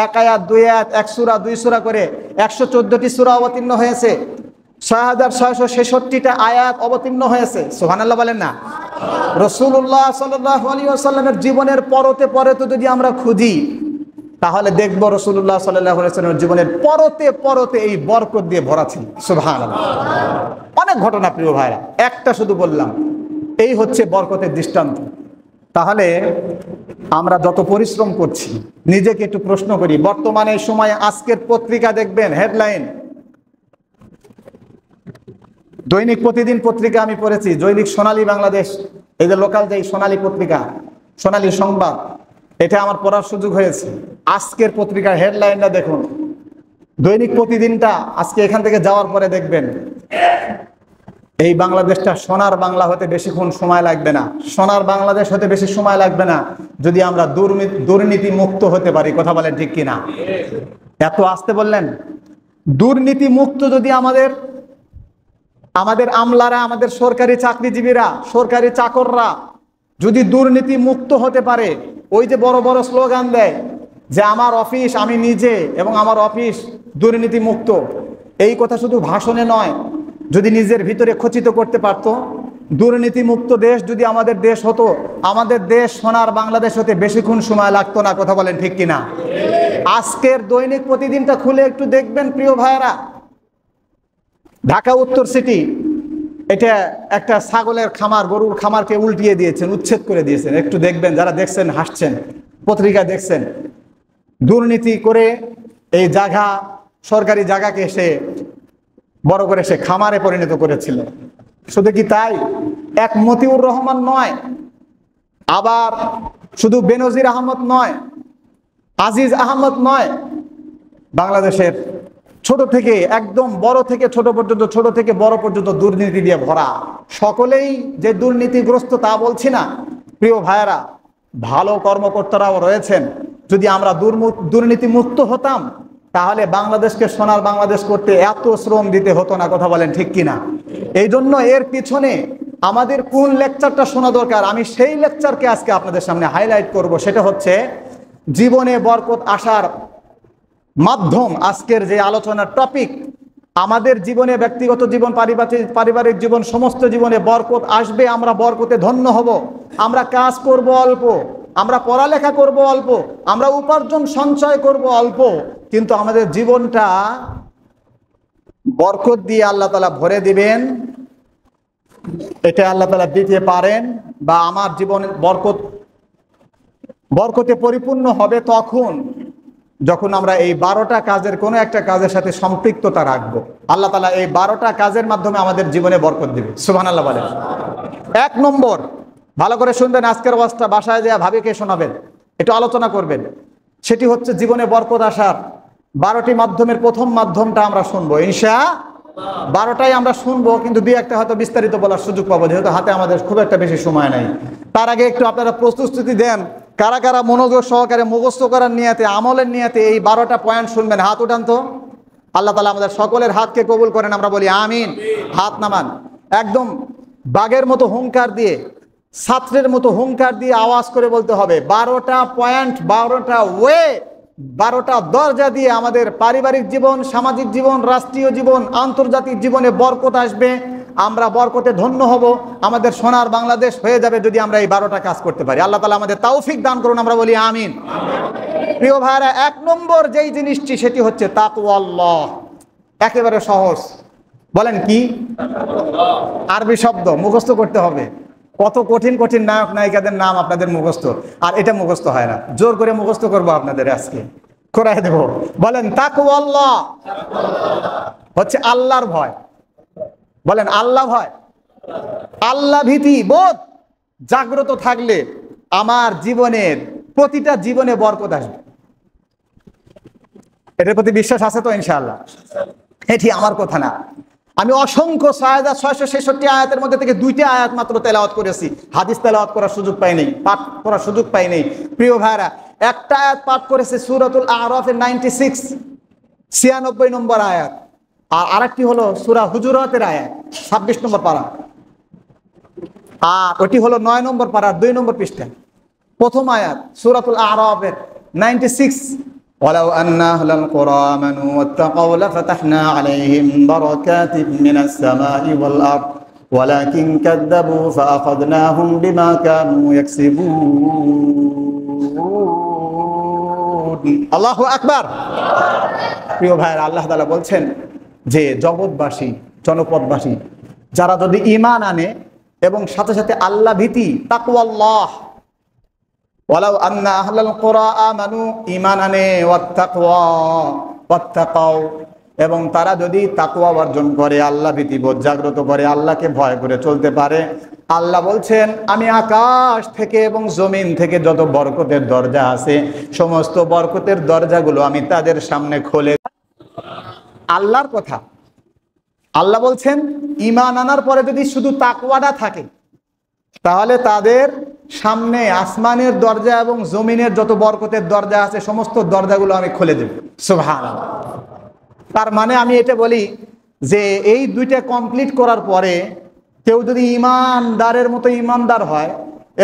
এক আয়াত, 2 আয়াত, 1 সূরা, 2 সূরা করে 114টি সূরা অবতীর্ণ হয়েছে, 6666টা আয়াত অবতীর্ণ হয়েছে। সুবহানাল্লাহ বলেন না? রাসূলুল্লাহ সাল্লাল্লাহু আলাইহি ওয়াসাল্লামের জীবনের পরতে পরতে যদি আমরা খুঁজি, তাহলে দেখব রাসূলুল্লাহ সাল্লাল্লাহু আলাইহি ওয়াসাল্লামের জীবনের পরতে পরতে এই বরকত দিয়ে ভরা ছিল। সুবহানাল্লাহ। অনেক ঘটনা প্রিয় ভাইরা, একটা শুধু বললাম, এই হচ্ছে বরকতের দৃষ্টান্ত। তাহলে আমরা যত পরিশ্রম করছি, নিজেকে একটু প্রশ্ন করি। বর্তমানে এই সময়ে আজকের পত্রিকা দেখবেন হেডলাইন, দৈনিক প্রতিদিন পত্রিকা আমি পড়েছি, দৈনিক সোনালী বাংলাদেশ, এই যে লোকাল যে সোনালী পত্রিকা, সোনালী সংবাদ, এটা আমার পড়ার সুযোগ হয়েছে। আজকের পত্রিকার হেডলাইনটা দেখুন, দৈনিক প্রতিদিনটা আজকে এখান থেকে যাওয়ার পরে দেখবেন, এই বাংলাদেশটা সোনার বাংলা হতে বেশিক্ষণ সময় লাগবে না, সোনার বাংলাদেশ হতে বেশি সময় লাগবে না, যদি আমরা দুর্নীতি মুক্ত হতে পারি। কথা বলেন ঠিক কিনা? এত আসতে বললেন। দুর্নীতি মুক্ত যদি আমাদের আমলারা, আমাদের সরকারি চাকরিজীবীরা, সরকারি চাকররা যদি দুর্নীতি মুক্ত হতে পারে, ওই যে বড় বড় স্লোগান দেয় যে আমার অফিস, আমি নিজে এবং আমার অফিস দুর্নীতি মুক্ত, এই কথা শুধু ভাষণে নয়, যদি নিজের ভিতরে খচিত করতে পারত, দুর্নীতি মুক্ত দেশ যদি আমাদের দেশ হতো, আমাদের দেশ সোনার বাংলাদেশ হতে বেশিক্ষণ সময় লাগতো না। কথা বলেন ঠিক কিনা? আজকের দৈনিক প্রতিদিনটা খুলে একটু দেখবেন প্রিয় ভাইয়েরা, ঢাকা উত্তর সিটি, এটা একটা ছাগলের খামার, গরুর খামারকে উল্টিয়ে দিয়েছেন, উচ্ছেদ করে দিয়েছেন। একটু দেখবেন, যারা দেখছেন হাসছেন, পত্রিকা দেখছেন। দুর্নীতি করে এই জায়গা, সরকারি জায়গাকে সে বড় করে সে খামারে পরিণত করেছিল। শুধু কি তাই? এক মতিউর রহমান নয়, আবার শুধু বেনজির আহমদ নয়, আজিজ আহমদ নয়, বাংলাদেশের ছোট থেকে একদম বড় থেকে ছোট পর্যন্ত, ছোট থেকে বড় পর্যন্ত দুর্নীতি দিয়ে ভরা। সকলেই যে দুর্নীতিগ্রস্ত তা বলছি না প্রিয় ভাইয়েরা, ভালো কর্মকর্তারাও রয়েছেন। যদি আমরা দুর্নীতি মুক্ত হতাম, তাহলে বাংলাদেশকে সোনার বাংলাদেশ করতে এত শ্রম দিতে হতো না। কথা বলেন ঠিক কিনা? এই জন্য এর পিছনে আমাদের কোন লেকচারটা শোনা দরকার, আমি সেই লেকচারকে আজকে আপনাদের সামনে হাইলাইট করব। সেটা হচ্ছে জীবনে বরকত আসার মাধ্যম। আজকের যে আলোচনার টপিক, আমাদের জীবনে, ব্যক্তিগত জীবন, পারিবারিক জীবন, সমস্ত জীবনে বরকত আসবে। আমরা বরকতে ধন্য হব। আমরা কাজ করব অল্প, আমরা পড়ালেখা করব অল্প, আমরা উপার্জন সঞ্চয় করব অল্প, কিন্তু আমাদের জীবনটা বরকত দিয়ে আল্লাহ তাআলা ভরে দিবেন। এটা আল্লাহ তাআলা দিতে পারেন। বা আমার জীবন বরকতে পরিপূর্ণ হবে তখন যখন আমরা এই 12টা কাজের কোনো একটা কাজের সাথে সম্পৃক্ততা রাখবো। আল্লাহ তাআলা এই 12টা কাজের মাধ্যমে আমাদের জীবনে বরকত দিবে। সুবহানাল্লাহ বলেন। 1 নম্বর, ভালো করে শুনবেন, আজকের ওয়াজটা বাসায় যেয়ে ভাবিকে শোনাবেন, একটু আলোচনা করবেন। সেটি হচ্ছে জীবনে বরকত আসার 12টি মাধ্যমের প্রথম মাধ্যমটা আমরা শুনবো ইনশাআল্লাহ। 12টাই আমরা শুনবো, কিন্তু দুই একটা হয়তো বিস্তারিত বলার সুযোগ পাবো, যেহেতু হাতে আমাদের খুব একটা বেশি সময় নাই। তার আগে একটু আপনারা প্রস্তুতি দেন, কারা কারা মনোযোগ সহকারে মুখস্থ করার নিয়তে, আমলের নিয়তে এই 12টা পয়েন্ট শুনবেন। হাত উঠান তো। আল্লাহ তাআলা আমাদের সকলের হাতকে কবুল করেন, আমরা বলি আমিন। হাত নামান। একদম বাঘের মতো হুঙ্কার দিয়ে, ছাত্রের মতো হুঙ্কার দিয়ে আওয়াজ করে বলতে হবে 12টা পয়েন্ট, 12টা ওয়ে, 12টা দরজা দিয়ে আমাদের পারিবারিক জীবন, সামাজিক জীবন, রাষ্ট্রীয় জীবন, আন্তর্জাতিক জীবনে বরকত আসবে। আমরা বরকতে ধন্য হব, আমাদের সোনার বাংলাদেশ হয়ে যাবে যদি আমরা এই 12টা কাজ করতে পারি। আল্লাহ তাআলা আমাদের তৌফিক দান করুন, আমরা বলি আমিন। প্রিয় ভাইরা, 1 নম্বর যেই জিনিসটি, সেটি হচ্ছে তাকওয়াল্লাহ। একেবারে সহজ, বলেন কি? আরবি শব্দ মুখস্থ করতে হবে। কত কঠিন কঠিন নায়ক নায়িকাদের নাম আপনাদের মুখস্থ, আর এটা মুখস্থ হয় না। জোর করে মুখস্থ করবো আপনাদের, আজকে করাই দেব। বলেন তাকওয়াল্লাহ হচ্ছে আল্লাহর ভয়। বলেন আল্লাহ ভয়। আল্লাহ ভীতি বোধ জাগ্রত থাকলে আমার জীবনের প্রতিটা জীবনে বরকত আসবে। এটার প্রতি বিশ্বাস আছে তো ইনশাআল্লাহ? এটি আমার কথা না, আমি অসংখ্য 6666 আয়াতের মধ্যে থেকে 2টি আয়াত মাত্র তেলাওয়াত করেছি, হাদিস তেলাওয়াত করার সুযোগ পাইনি, পাঠ করার সুযোগ পাইনি। প্রিয় ভাইরা, একটা আয়াত পাঠ করেছে সূরাতুল আরাফের 96 নম্বর আয়াত, আর আরেকটি হলো সূরা হুজুরাতের আয়াত 26 নম্বর পারা, আর ওটি হলো 9 নম্বর পারার 2 নম্বর পৃষ্ঠা। প্রথম আয়াত সূরাতুল আরাফের 96, ولو أن أهل القرى آمنوا واتقوا لفتحنا عليهم بركات من السماء والأرض ولكن كذبوا فأخذناهم بما كانوا يكسبون। আল্লাহু আকবার। প্রিয় ভাইরা, আল্লাহ তাআলা বলছেন যে জগৎবাসী, জনপদবাসী যারা যদি ঈমান আনে এবং সাথে সাথে আল্লাহ ভীতি, তাকওয়াল্লাহ, ওয়ালাউ আন্না আহলাল কুরা আমানু, ঈমান আনে, ওয়াত্তাকাউ, এবং তারা যদি তাকওয়া অর্জন করে, আল্লাহ ভীতিবোধ জাগ্রত করে, আল্লাহকে ভয় করে চলতে পারে, আল্লাহ বলছেন আমি আকাশ থেকে এবং জমিন থেকে যত বরকতের দরজা আছে, সমস্ত বরকতের দরজাগুলো আমি তাদের সামনে খুলে। আল্লাহর কথা, আল্লাহ বলছেন ঈমান আনার পরে যদি শুধু তাকওয়াটা থাকে, তাহলে তাদের সামনে আসমানের দরজা এবং জমিনের যত বরকতের দরজা আছে সমস্ত দরজাগুলো আমি খুলে দেব। সুবহানাল্লাহ। তার মানে আমি এটা বলি যে এই দুইটা কমপ্লিট করার পরে কেউ যদি ঈমানদারের মতো ঈমানদার হয়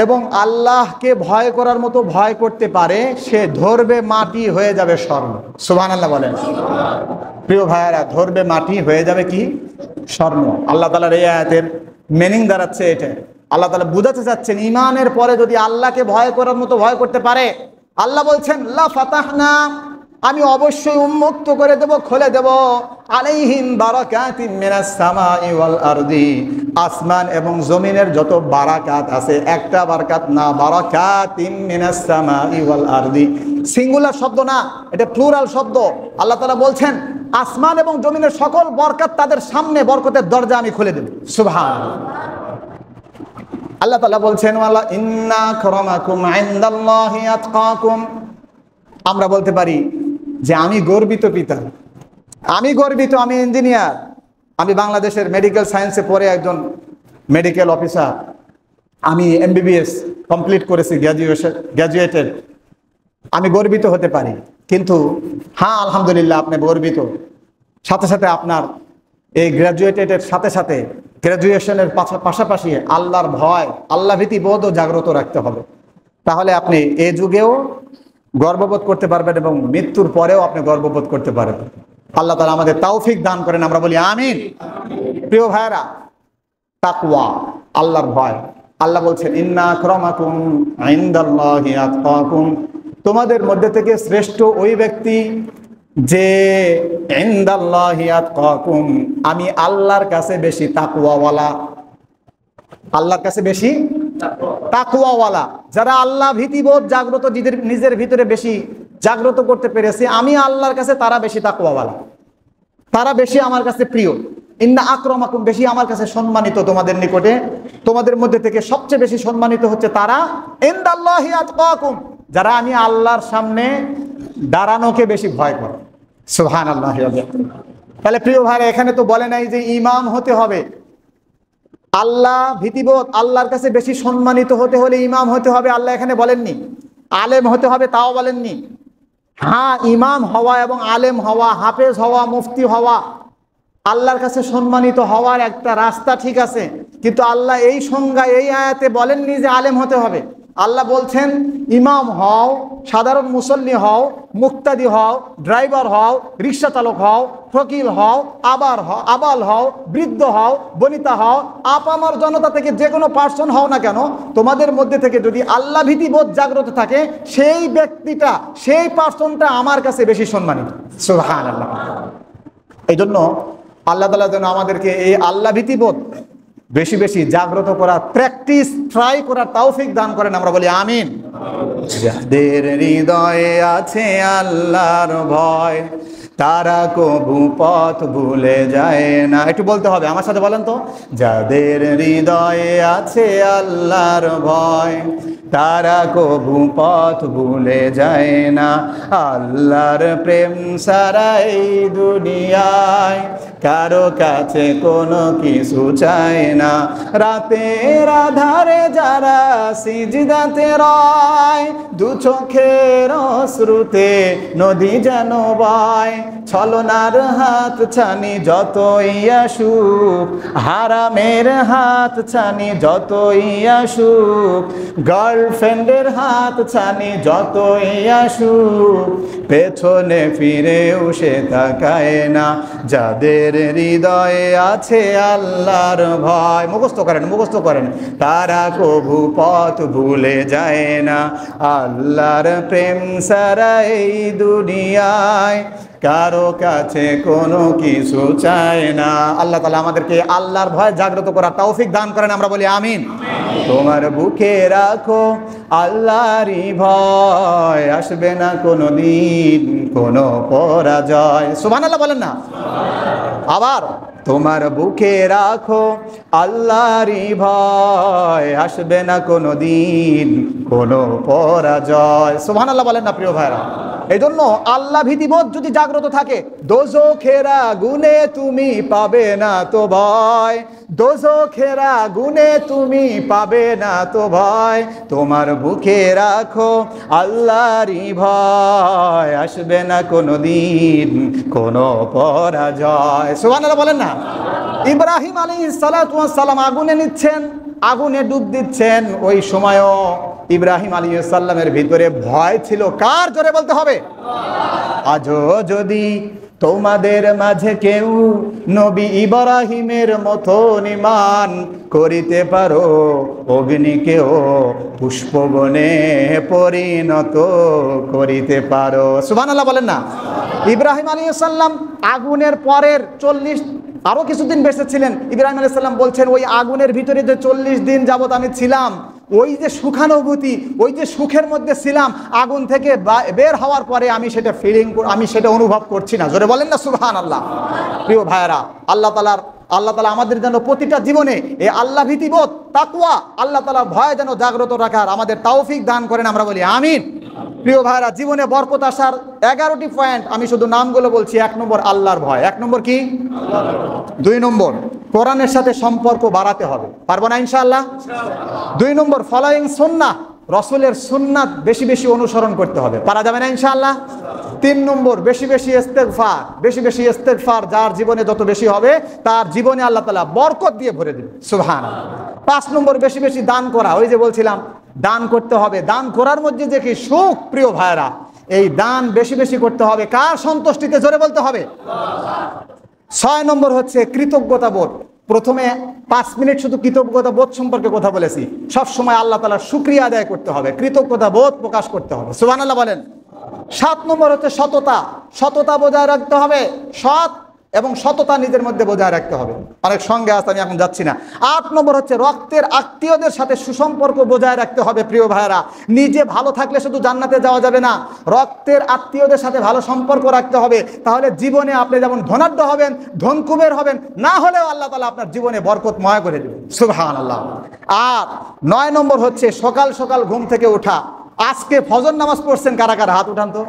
এবং আল্লাহকে ভয় করার মতো ভয় করতে পারে, সে ধরবে মাটি হয়ে যাবে স্বর্ণ। সুবহানাল্লাহ বলেন। প্রিয় ভাইয়েরা, ধরবে মাটি হয়ে যাবে কি? স্বর্ণ। আল্লাহ তাআলার এই আয়াতের মিনিং দাঁড়াচ্ছে এটা। আল্লাহ তাআলা বুঝাতে চাচ্ছেন ঈমানের পরে যদি আল্লাহকে ভয় করার মতো ভয় করতে পারে, আল্লাহ বলছেন লা ফাতাহনা, আমি অবশ্যই উন্মুক্ত করে দেব, খুলে দেব, আলাইহিম বারাকাতিম মিনাস সামাই ওয়াল আরদি, আসমান এবং জমিনের যত বারাকাত আছে, একটা বারাকাত না, বারাকাতিম মিনাস সামাই ওয়াল আরদি, সিঙ্গুলার শব্দ না, এটা প্লুরাল শব্দ। আল্লাহ তাআলা বলছেন আসমান এবং জমিনের সকল বরকত তাদের সামনে, বরকতের দরজা আমি খুলে দেব। সুবহানাল্লাহ। আল্লাহ তাআলা বলছেন ওয়ালা ইন্না আকরামাকুম ইনদাল্লাহি আতকাকুম। আমরা বলতে পারি যে আমি গর্বিত পিতা, আমি গর্বিত, আমি ইঞ্জিনিয়ার, আমি বাংলাদেশের মেডিকেল সায়েন্সে পড়ে একজন মেডিকেল অফিসার, আমি MBBS কমপ্লিট করেছি, গ্র্যাজুয়েটেড, আমি গর্বিত হতে পারি। কিন্তু হ্যাঁ আলহামদুলিল্লাহ আপনি গর্বিত, সাথে সাথে আপনার এই গ্র্যাজুয়েটেডের সাথে সাথে গ্র্যাজুয়েশনের পাশাপাশি আল্লাহর ভয়, আল্লাহ ভীতি বোধও জাগ্রত রাখতে হবে। তাহলে আপনি এই যুগেও গর্ববোধ করতে পারবেন এবং মৃত্যুর পরেও আপনি গর্ববোধ করতে পারবেন। আল্লাহ তাআলা আমাদের তৌফিক দান করেন, আমরা বলি আমিন। প্রিয় ভাইরা, তাকওয়া, আল্লাহর ভয়। আল্লাহ বলছেন ইন্না আকরামাকুম ইনদাল্লাহি আতকাকুম, তোমাদের মধ্যে থেকে শ্রেষ্ঠ ওই ব্যক্তি যে ইনদাল্লাহি আতকাকুম, আমি আল্লাহর কাছে বেশি তাকওয়াওয়ালা, আল্লাহর কাছে বেশি তাকওয়াওয়ালা, যারা আল্লাহ ভীতিবোধ জাগ্রত নিজের ভিতরে বেশি জাগ্রত করতে পেরেছে, আমি আল্লাহর কাছে তারা বেশি তাকওয়াওয়ালা, তারা বেশি আমার কাছে প্রিয়। ইন্না আকরামাকুম, বেশি আমার কাছে সম্মানিত তোমাদের নিকটে, তোমাদের মধ্যে থেকে সবচেয়ে বেশি সম্মানিত হচ্ছে তারা ইনদাল্লাহি আতকাকুম, যারা আমি আল্লাহর সামনে দাঁড়ানোকে বেশি ভয় করে। সুবহানাল্লাহ। তাহলে প্রিয় ভাইরা, এখানে তো বলে নাই যে ইমাম হতে হবে, আল্লাহ ভীতিবোধ, আল্লাহর কাছে বেশি সম্মানিত হতে হলে ইমাম হতে হবে, আল্লাহ এখানে বলেননি। আলেম হতে হবে তাও বলেননি। হ্যাঁ, ইমাম হওয়া এবং আলেম হওয়া, হাফেজ হওয়া, মুফতি হওয়া, আল্লাহর কাছে সম্মানিত হওয়ার একটা রাস্তা, ঠিক আছে, কিন্তু আল্লাহ এই সংজ্ঞা এই আয়াতে বলেননি যে আলেম হতে হবে। আল্লাহ বলছেন ইমাম হও, সাধারণ মুসল্লি হও, মুক্তাদি হও, ড্রাইভার হও, রিক্সা চালক হও, ফকির হও, আবাল হও, বৃদ্ধ হও, বনিতা হও, আপামর জনতা থেকে যে কোনো পার্সন হও না কেন, তোমাদের মধ্যে থেকে যদি আল্লাহ ভীতিবোধ জাগ্রত থাকে, সেই ব্যক্তিটা, সেই পার্সনটা আমার কাছে বেশি সম্মানিত। সুবহানাল্লাহ। এই জন্য আল্লাহ তাআলা যেন আমাদেরকে এই আল্লাহ ভীতিবোধ বেশি বেশি জাগ্রত করার, প্র্যাকটিস, ট্রাই করার তৌফিক দান করেন, আমরা বলি আমিন। যাদের হৃদয়ে আছে আল্লাহর ভয়, তারা কবু পথ ভুলে যায় না। একটু বলতে হবে, আমার সাথে বলেন তো, যাদের হৃদয়ে আছে আল্লাহর ভয়, তারা কবু পথ ভুলে যায় না। আল্লাহর প্রেম ছাড়া এই দুনিয়ায় কারো কাছে কোনো কিছু চায় না। রাতের আধারে যারা সিজদাতে রয়, দু চোখের অশ্রুতে নদী যেন বয়। ছলনার হাত ছানি যতই আসুক, হারামের হাত ছানি যতই আসুক, গার্লফ্রেন্ডের হাত ছানি যতই আসুক, পেছনে ফিরেও সে তাকায় না। যাদের হৃদয়ে আছে আল্লাহর ভয়, মুখস্থ করেন, তারা কবু পথ ভুলে যায় না। আল্লাহর প্রেম ছাড়া এই দুনিয়ায় কারো কাছে কোনো কিছু চায় না। আল্লাহ তাআলা আমাদেরকে আল্লাহর ভয় জাগ্রত করার তৌফিক দান করেন, আমরা বলি আমিন। তোমার বুকে রাখো আল্লাহরই ভয়, আসবে না কোনো দিন কোনো পরাজয়। সুবহানাল্লাহ বলেন না। আবার তোমার বুকে রাখো আল্লাহরই ভয়, আসবে না কোনো দিন কোনো পরাজয়। সুবহানাল্লাহ বলেন না প্রিয় ভাইরা। এই জন্য আল্লাহ ভীতিবোধ যদি জাগ্রত থাকে, দোজখের আগুনে তুমি পাবে না তো ভয়, দোজখের আগুনে তুমি পাবে না তো ভয়। তোমার বুকে রাখো আল্লাহরই ভয়, আসবে না কোনো দিন কোনো পরাজয়। সুবহানাল্লাহ বলেন না। ইব্রাহিম আলাইহিস সালাতু ওয়াস সালাম আগুনে নিচ্ছেন, আগুনে ডুব দিচ্ছেন, ওই সময়ও ইব্রাহিম আলাইহিস সালামের ভিতরে ভয় ছিল। কার? জোরে বলতে হবে। আজও যদি তোমাদের মাঝে কেউ নবী ইব্রাহিমের মতো ঈমান করিতে পারো, অগ্নিকেও পুষ্পবনে পরিণত করিতে পারো। সুবহানাল্লাহ বলেন না। ইব্রাহিম আলাইহিস সালাম আগুনের পরের 40 আরো কিছুদিন বেঁচে ছিলেন। ইব্রাহিম আলাইহিস সালাম বলছেন, ওই আগুনের ভিতরে যে 40 দিন যাবত আমি ছিলাম, ওই যে সুখানুভূতি, ওই যে সুখের মধ্যে ছিলাম, আগুন থেকে বের হওয়ার পরে আমি সেটা অনুভব করছি না। জোরে বলেন না সুবহানাল্লাহ। প্রিয় ভাইয়েরা, আল্লাহ তাআলা আমাদের যেন প্রতিটা জীবনে এই আল্লাহ ভীতিবোধ, তাকওয়া, আল্লাহ তাআলার ভয় যেন জাগ্রত রাখার আমাদের তৌফিক দান করেন, আমরা বলি আমিন। প্রিয় ভাইরা, জীবনে বরকত আসার 11টি পয়েন্ট, আমি শুধু নামগুলো বলছি। 1 নম্বর আল্লাহর ভয়। 1 নম্বর কি? 2 নম্বর কোরআনের সাথে সম্পর্ক বাড়াতে হবে। পারবো না ইনশাআল্লাহ? 2 নম্বর ফলোয়িং সুন্নাহ, রসুলের সুন্নাত বেশি বেশি অনুসরণ করতে হবে। পারা যাবে না ইনশাআল্লাহ? 3 নম্বর বেশি বেশি ইস্তেগফার, বেশি বেশি ইস্তেগফার যার জীবনে যত বেশি হবে তার জীবনে আল্লাহ তাআলা বরকত দিয়ে ভরে দেবে। সুবহানাল্লাহ। 5 নম্বর বেশি বেশি দান করা। ওই যে বলছিলাম দান করতে হবে, দান করার মধ্যে যে কি সুখ প্রিয় ভাইরা, এই দান বেশি বেশি করতে হবে। কার সন্তুষ্টিতে? জোরে বলতে হবে। 6 নম্বর হচ্ছে কৃতজ্ঞতা বোধ। প্রথমে 5 মিনিট শুধু কৃতজ্ঞতা বোধ সম্পর্কে কথা বলেছি। সব সময় আল্লাহ তাআলার শুকরিয়া আদায় করতে হবে, কৃতজ্ঞতা বোধ প্রকাশ করতে হবে। সুবহানাল্লাহ বলেন। 7 নম্বর হচ্ছে সততা, সততা বজায় রাখতে হবে। সৎ এবং সততা নিজের মধ্যে বজায় রাখতে হবে। অনেক সঙ্গে আছে, আমি এখন যাচ্ছি না। 8 নম্বর হচ্ছে রক্তের আত্মীয়দের সাথে সুসম্পর্ক বজায় রাখতে হবে। প্রিয় ভাইরা, নিজে ভালো থাকলে শুধু জান্নাতে যাওয়া যাবে না, রক্তের আত্মীয়দের সাথে ভালো সম্পর্ক রাখতে হবে। তাহলে জীবনে আপনি যেমন ধনাঢ্য হবেন, ধনকুবের হবেন, না হলেও আল্লাহ তাআলা আপনার জীবনে বরকতময় করে দেবেন। সুবহানাল্লাহ। আর 9 নম্বর হচ্ছে সকাল সকাল ঘুম থেকে ওঠা। আজকে ফজর নামাজ পড়ছেন কারা কারা? হাত উঠান তো।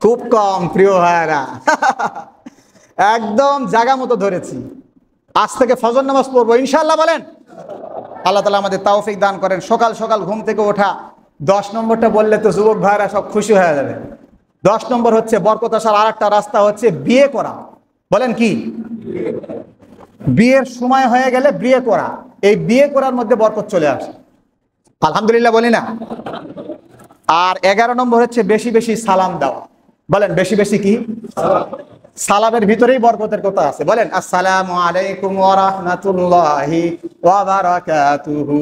খুব কম প্রিয় ভাইরা। একদম জায়গা মতো ধরেছি। আজ থেকে ফজর নামাজ পড়বো ইনশাআল্লাহ বলেন। আল্লাহ তাআলা আমাদের তৌফিক দান করেন। সকাল সকাল ঘুম থেকে ওঠা। 10 নম্বরটা বললে তো যুবক ভাইরা সব খুশি হয়ে যাবে। 10 নম্বর হচ্ছে বরকত আসার আরেকটা রাস্তা হচ্ছে বিয়ে করা। বলেন কি? বিয়ের সময় হয়ে গেলে বিয়ে করা। এই বিয়ে করার মধ্যে বরকত চলে আসে। আলহামদুলিল্লাহ বলি না? আর 11 নম্বর হচ্ছে বেশি বেশি সালাম দেওয়া। বলেন বেশি বেশি কি? সালামের ভিতরেই বরকতের কথা আছে। বলেন আসসালামু আলাইকুম ওয়া রাহমাতুল্লাহি ওয়া বারাকাতুহু।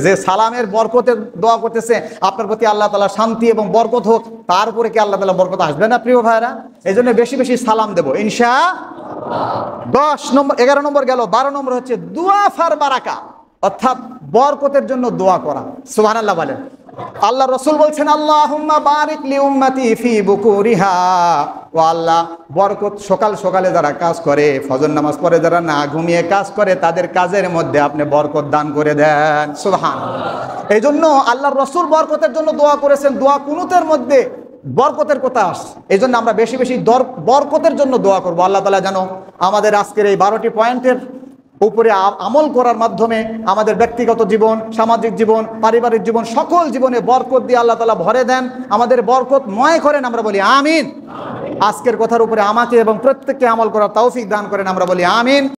যে সালামের বরকতের দোয়া করতেছে, আপনার প্রতি আল্লাহ তাআলা শান্তি এবং বরকত হোক, তার উপরে কি আল্লাহ তাআলা বরকত আসবে না প্রিয় ভাইরা? এইজন্য বেশি বেশি সালাম দেব ইনশাআল্লাহ। 10 নম্বর 11 নম্বর গেল। 12 নম্বর হচ্ছে দুআ ফার বারাকা, অর্থাৎ বরকতের জন্য দোয়া করা। সুবহানাল্লাহ বলেন। আল্লাহ রসুল বলছেন আল্লাহুম্মা বারিক লি উম্মতি ফি বুকুরিহা। ও আল্লাহ, বরকত সকাল সকালে যারা কাজ করে, ফজর নামাজ পড়ে যারা না ঘুমিয়ে কাজ করে, তাদের কাজের মধ্যে আপনি বরকত দান করে দেন। সুবহানাল্লাহ। এই জন্য আল্লাহর রসুল বরকতের জন্য দোয়া করেছেন। দোয়া কুনুতের মধ্যে বরকতের কথা আসছে। এই জন্য আমরা বেশি বেশি বরকতের জন্য দোয়া করবো। আল্লাহ তাআলা যেন আমাদের আজকের এই 12টি পয়েন্টের উপরে আমল করার মাধ্যমে আমাদের ব্যক্তিগত জীবন, সামাজিক জীবন, পারিবারিক জীবন, সকল জীবনে বরকত দিয়ে আল্লাহ তাআলা ভরে দেন, আমাদের বরকতময় করেন, আমরা বলি আমিন। আজকের কথার উপরে আমাকে এবং প্রত্যেককে আমল করার তৌফিক দান করেন, আমরা বলি আমিন।